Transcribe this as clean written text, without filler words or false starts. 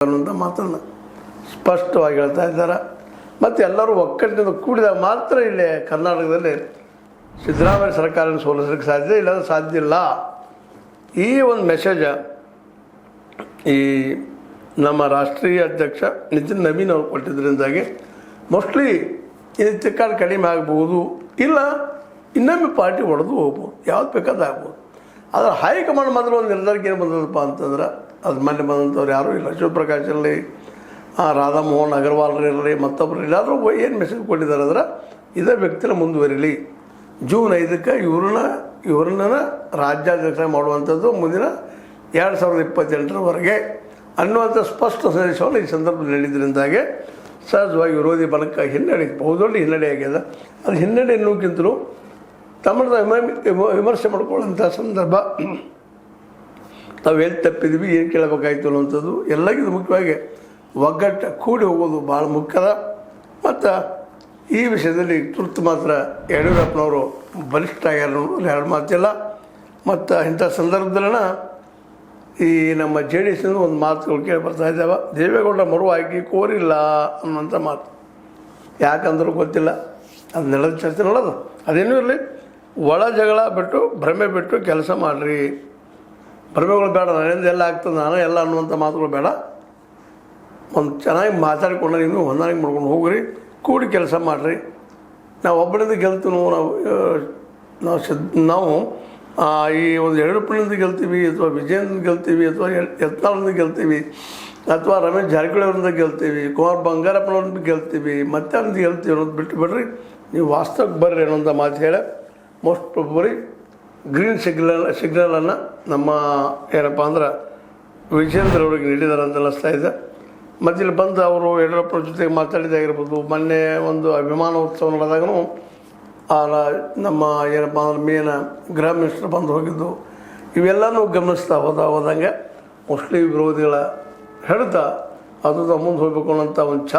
ಅನ್ನುವಂಥ ಮಾತನ್ನು ಸ್ಪಷ್ಟವಾಗಿ ಹೇಳ್ತಾ ಇದ್ದಾರೆ. ಮತ್ತು ಎಲ್ಲರೂ ಒಕ್ಕಟ್ಟಿನಿಂದ ಕೂಡಿದಾಗ ಮಾತ್ರ ಇಲ್ಲಿ ಕರ್ನಾಟಕದಲ್ಲಿ ಸಿದ್ದರಾಮಯ್ಯ ಸರ್ಕಾರವನ್ನು ಸೋಲಿಸಲಿಕ್ಕೆ ಸಾಧ್ಯ, ಇಲ್ಲಾಂದ್ರೆ ಸಾಧ್ಯ ಇಲ್ಲ. ಈ ಒಂದು ಮೆಸೇಜ ಈ ನಮ್ಮ ರಾಷ್ಟ್ರೀಯ ಅಧ್ಯಕ್ಷ ನಿತಿನ್ ನವೀನ್ ಅವರು ಕೊಟ್ಟಿದ್ದರಿಂದಾಗಿ ಮೋಸ್ಟ್ಲಿ ಇದು ತಿಕ್ಕಾಡು ಕಡಿಮೆ ಆಗ್ಬೋದು, ಇಲ್ಲ ಇನ್ನೊಮ್ಮೆ ಪಾರ್ಟಿ ಹೊಡೆದು ಹೋಗ್ಬೋದು, ಯಾವ್ದು ಬೇಕಾದ ಆಗ್ಬೋದು. ಆದರೆ ಹೈಕಮಾಂಡ್ ಮಾತ್ರ ಒಂದು ನಿರ್ಧಾರಕ್ಕೆ ಏನು ಬಂದದಪ್ಪ ಅಂತಂದ್ರೆ ಅದು ಮೊನ್ನೆ ಬಂದಂಥವ್ರು ಯಾರೂ ಇಲ್ಲ. ಶಿವಪ್ರಕಾಶ್ ಇರಲಿ, ರಾಧಾಮೋಹನ್ ಅಗರ್ವಾಲ್ ಇರಲಿ, ಮತ್ತೊಬ್ಬರು ಎಲ್ಲಾದರೂ ಏನು ಮೆಸೇಜ್ ಕೊಟ್ಟಿದ್ದಾರೆ ಅಂದ್ರೆ ಇದೇ ವ್ಯಕ್ತಿನ ಮುಂದುವರಿಲಿ, ಜೂನ್ 5ಕ್ಕೆ ಇವ್ರನ್ನ ರಾಜ್ಯಾಧ್ಯಕ್ಷ ಮಾಡುವಂಥದ್ದು ಮುಂದಿನ 2028ರವರೆಗೆ ಅನ್ನುವಂಥ ಸ್ಪಷ್ಟ ಸಂದೇಶವನ್ನು ಈ ಸಂದರ್ಭದಲ್ಲಿ ಹೇಳಿದ್ರಿಂದಾಗೆ ಸಹಜವಾಗಿ ವಿರೋಧಿ ಬಲಕ್ಕೆ ಹಿನ್ನಡೆ, ಬಹುದೊಡ್ಡ ಹಿನ್ನಡೆ ಆಗ್ಯದ. ಅದು ಹಿನ್ನಡೆ ಎನ್ನುವುದಕ್ಕಿಂತಲೂ ತಮ್ಮದ ವಿಮರ್ಶೆ ಮಾಡ್ಕೊಳ್ಳೋಂಥ ಸಂದರ್ಭ, ನಾವು ಎಲ್ಲಿ ತಪ್ಪಿದ್ವಿ, ಏನು ಕೇಳಬೇಕಾಯ್ತು ಅನ್ನುವಂಥದ್ದು ಎಲ್ಲಕ್ಕಿಂತ ಮುಖ್ಯವಾಗಿ ಒಗ್ಗಟ್ಟು ಕೂಡಿ ಹೋಗೋದು ಭಾಳ ಮುಖ್ಯದ. ಮತ್ತು ಈ ವಿಷಯದಲ್ಲಿ ತುರ್ತು ಮಾತ್ರ ಯಡಿಯೂರಪ್ಪನವರು ಬಲಿಷ್ಠ ಆಗ್ಯಾರ, ಎರಡು ಮಾತಿಲ್ಲ. ಮತ್ತು ಇಂಥ ಸಂದರ್ಭದಲ್ಲಿನ ಈ ನಮ್ಮ JDS ಒಂದು ಮಾತುಗಳು ಕೇಳಿ ಬರ್ತಾ ಇದ್ದಾವೆ, ದೇವೇಗೌಡ ಮರು ಆಯ್ಕೆ ಕೋರಿಲ್ಲ ಅನ್ನೋಂಥ ಮಾತು. ಯಾಕಂದ್ರೂ ಗೊತ್ತಿಲ್ಲ, ಅದು ನಡೆದ ಚರ್ಚೆ ನೋಡೋದು ಅದೇನೂ ಇರಲಿ. ಒಳ ಜಗಳ ಬಿಟ್ಟು ಭ್ರಮೆ ಬಿಟ್ಟು ಕೆಲಸ ಮಾಡಿರಿ. ಭ್ರಮೆಗಳು ಬೇಡ, ನನ್ನಿಂದ ಎಲ್ಲ ಆಗ್ತದೆ, ನಾನು ಎಲ್ಲ ಅನ್ನುವಂಥ ಮಾತುಗಳು ಬೇಡ. ಒಂದು ಚೆನ್ನಾಗಿ ಮಾತಾಡಿಕೊಂಡು ನೀವು ಹೊಂದಾಣಿಕೆ ಮಾಡ್ಕೊಂಡು ಹೋಗ್ರಿ, ಕೂಡಿ ಕೆಲಸ ಮಾಡಿರಿ. ನಾವು ಒಬ್ಬರಿಂದ ಗೆಲ್ತೀವಿ, ನಾವು ಈ ಒಂದು ಯಡಿಯೂರಪ್ಪನಿಂದ ಗೆಲ್ತೀವಿ, ಅಥವಾ ವಿಜಯನಿಂದ ಗೆಲ್ತೀವಿ, ಅಥವಾ ಯತ್ನಾಳಿಂದ ಗೆಲ್ತೀವಿ, ಅಥವಾ ರಮೇಶ್ ಜಾರಕಿಹೊಳಿ ಅವರಿಂದ ಗೆಲ್ತೀವಿ, ಕುಮಾರ್ ಬಂಗಾರಪ್ಪನವ್ರಿಂದ ಗೆಲ್ತೀವಿ, ಮತ್ತೆ ಅವ್ರಿಂದ ಗೆಲ್ತೀವಿ ಅನ್ನೋದು ಬಿಟ್ಟು ಬಿಡ್ರಿ, ನೀವು ವಾಸ್ತವಕ್ಕೆ ಬರ್ರಿ ಅನ್ನೋಂಥ ಮಾತು ಹೇಳಿ ಮೋಸ್ಟ್ ಪ್ರೊಬಬಲಿ ಗ್ರೀನ್ ಸಿಗ್ನಲನ್ನು ನಮ್ಮ ಏನಪ್ಪ ಅಂದ್ರೆ ವಿಜೇಂದ್ರ ಅವ್ರಿಗೆ ನೀಡಿದ್ದಾರೆ ಅಂತ ಅನ್ನಿಸ್ತಾ ಇದೆ. ಮತ್ತು ಇಲ್ಲಿ ಬಂದು ಅವರು ಯಡಿಯೂರಪ್ಪನ ಜೊತೆಗೆ ಮಾತಾಡಿದಾಗಿರ್ಬೋದು, ಮೊನ್ನೆ ಒಂದು ಅಭಿಮಾನ ಉತ್ಸವ ನಡೆದಾಗೂ ನಮ್ಮ ಏನಪ್ಪ ಅಂದ್ರೆ ಮೇನ ಗೃಹ ಮಿನಿಸ್ಟರ್ ಬಂದು ಹೋಗಿದ್ದು, ಇವೆಲ್ಲನೂ ಗಮನಿಸ್ತಾ ಹೋದಂಗೆ ಮೋಸ್ಟ್ಲಿ ವಿರೋಧಿಗಳ ಹಿಡಿತ ಅದು ಮುಂದೆ ಹೋಗ್ಬೇಕು ಅನ್ನೋಂಥ ಒಂದು ಛಲ